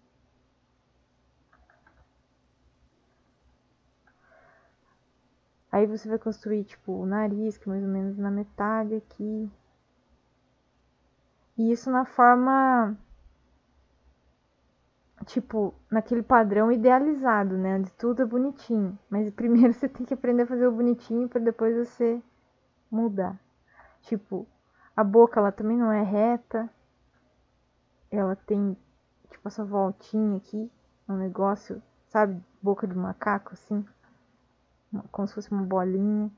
Aí você vai construir tipo o nariz, que é mais ou menos na metade aqui. E isso na forma, tipo, naquele padrão idealizado, né? Onde tudo é bonitinho. Mas primeiro você tem que aprender a fazer o bonitinho para depois você mudar. Tipo, a boca ela também não é reta. Ela tem, tipo, essa voltinha aqui. Um negócio, sabe? Boca de macaco, assim. Como se fosse uma bolinha.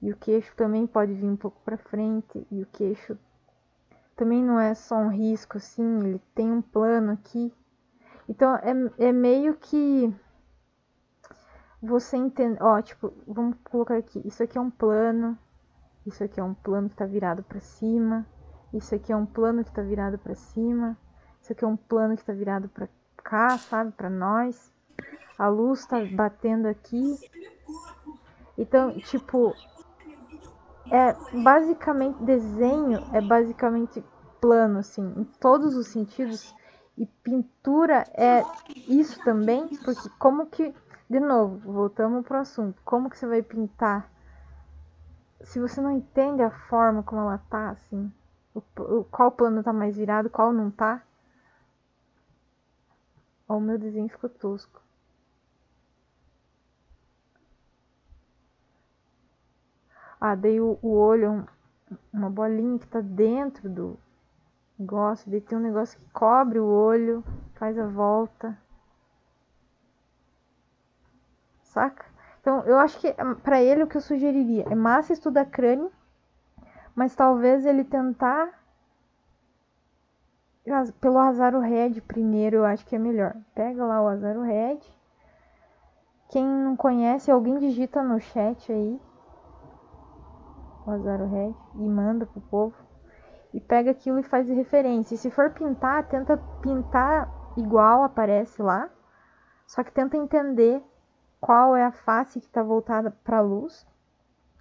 E o queixo também pode vir um pouco pra frente. E o queixo também não é só um risco, assim. Ele tem um plano aqui. Então é meio que você entende. Ó, tipo, vamos colocar aqui. Isso aqui é um plano. Isso aqui é um plano que tá virado pra cima. Isso aqui é um plano que tá virado pra cima. Isso aqui é um plano que tá virado pra cá, sabe? Pra nós. A luz tá batendo aqui. Então, tipo, é basicamente desenho, é basicamente plano, assim, em todos os sentidos. E pintura é isso também, porque como que, de novo, voltamos pro assunto, como que você vai pintar se você não entende a forma como ela tá, assim, qual plano tá mais virado, qual não tá. Ó, o meu desenho ficou tosco. Ah, daí o olho é uma bolinha que tá dentro do negócio, daí tem um negócio que cobre o olho, faz a volta. Saca? Então, eu acho que pra ele o que eu sugeriria é massa estudar crânio, mas talvez ele tentar pelo Azaro Red primeiro, eu acho que é melhor. Pega lá o Azaro Red. Quem não conhece, alguém digita no chat aí o Azaro Red e manda pro povo. E pega aquilo e faz de referência. E se for pintar, tenta pintar igual aparece lá. Só que tenta entender qual é a face que está voltada para a luz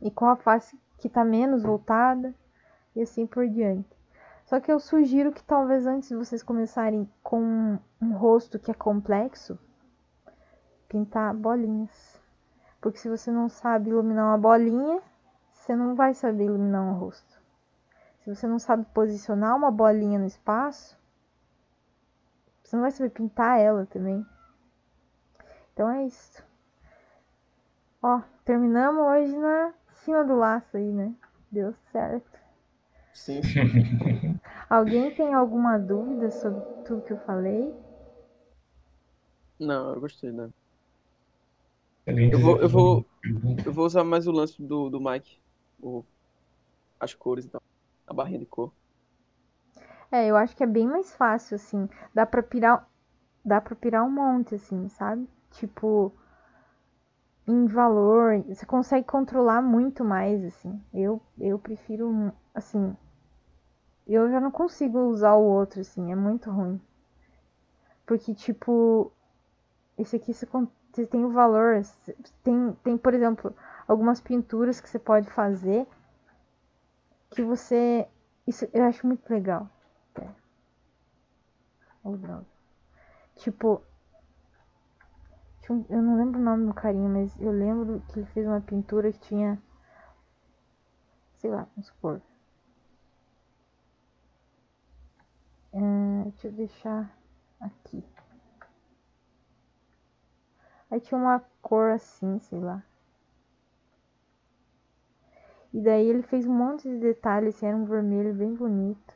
e qual a face que está menos voltada e assim por diante. Só que eu sugiro que talvez antes de vocês começarem com um rosto que é complexo, pintar bolinhas. Porque se você não sabe iluminar uma bolinha, você não vai saber iluminar um rosto. Se você não sabe posicionar uma bolinha no espaço, você não vai saber pintar ela também. Então é isso. Ó, terminamos hoje na cima do laço aí, né? Deu certo. Sim. Alguém tem alguma dúvida sobre tudo que eu falei? Não, eu gostei, né? Alguém Eu quiser vou, eu fazer uma vou, pergunta. eu vou usar mais o lance do Mike, as cores e tal, a barrinha de cor. É, eu acho que é bem mais fácil, assim. Dá pra pirar um monte, assim, sabe? Tipo, em valor, você consegue controlar muito mais, assim. Eu prefiro, assim, eu já não consigo usar o outro, assim, é muito ruim. Porque, tipo, esse aqui você tem o valor. Tem, por exemplo, algumas pinturas que você pode fazer que você. Isso eu acho muito legal. Oh, droga. Tipo, eu não lembro o nome do carinha, mas eu lembro que ele fez uma pintura que tinha. Sei lá, vamos supor. Deixa eu deixar aqui. Aí tinha uma cor assim, sei lá. E daí ele fez um monte de detalhes, assim, era um vermelho bem bonito.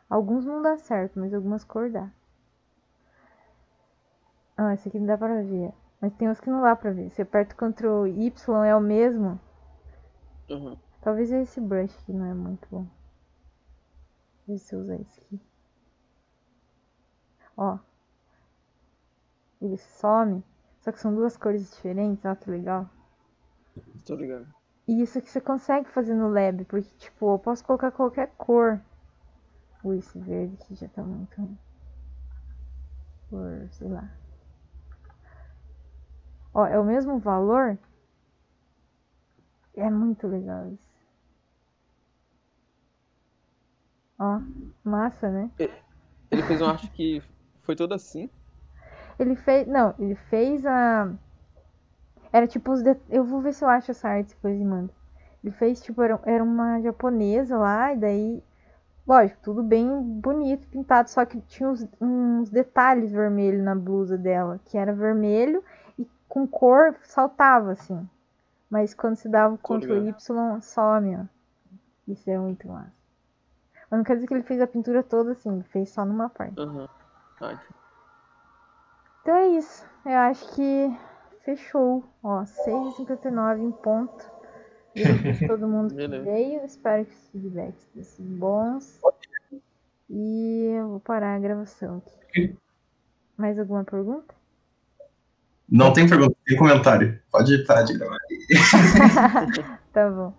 Alguns não dá certo, mas algumas cores dá. Ah, esse aqui não dá pra ver. Mas tem uns que não dá pra ver. Se aperta o Ctrl Y é o mesmo. Uhum. Talvez esse brush aqui não é muito bom. Deixa eu usar esse aqui. Ó. ele some, só que são duas cores diferentes, ó, que legal. Tô ligado. E isso que você consegue fazer no lab, porque, tipo, eu posso colocar qualquer cor. Ui, esse verde aqui já tá muito... Por, sei lá. Ó, é o mesmo valor. É muito legal isso. Ó, massa, né? Ele fez uma arte que foi toda assim. Ele fez... Não, ele fez a... Era tipo os... Eu vou ver se eu acho essa arte depois e mando. Ele fez, tipo, era uma japonesa lá, e daí... Lógico, tudo bem bonito, pintado, só que tinha uns detalhes vermelhos na blusa dela, que era vermelho e com cor saltava, assim. Mas quando se dava o Ctrl Y, some, ó. Isso é muito massa. Mas não quer dizer que ele fez a pintura toda assim, ele fez só numa parte. Uhum. Então é isso. Eu acho que fechou. Ó, 6h59 em ponto. Beijo pra todo mundo que veio. Espero que os feedbacks tenham sido bons. E eu vou parar a gravação aqui. Mais alguma pergunta? Não tem pergunta, tem comentário. Pode parar de gravar. Tá bom.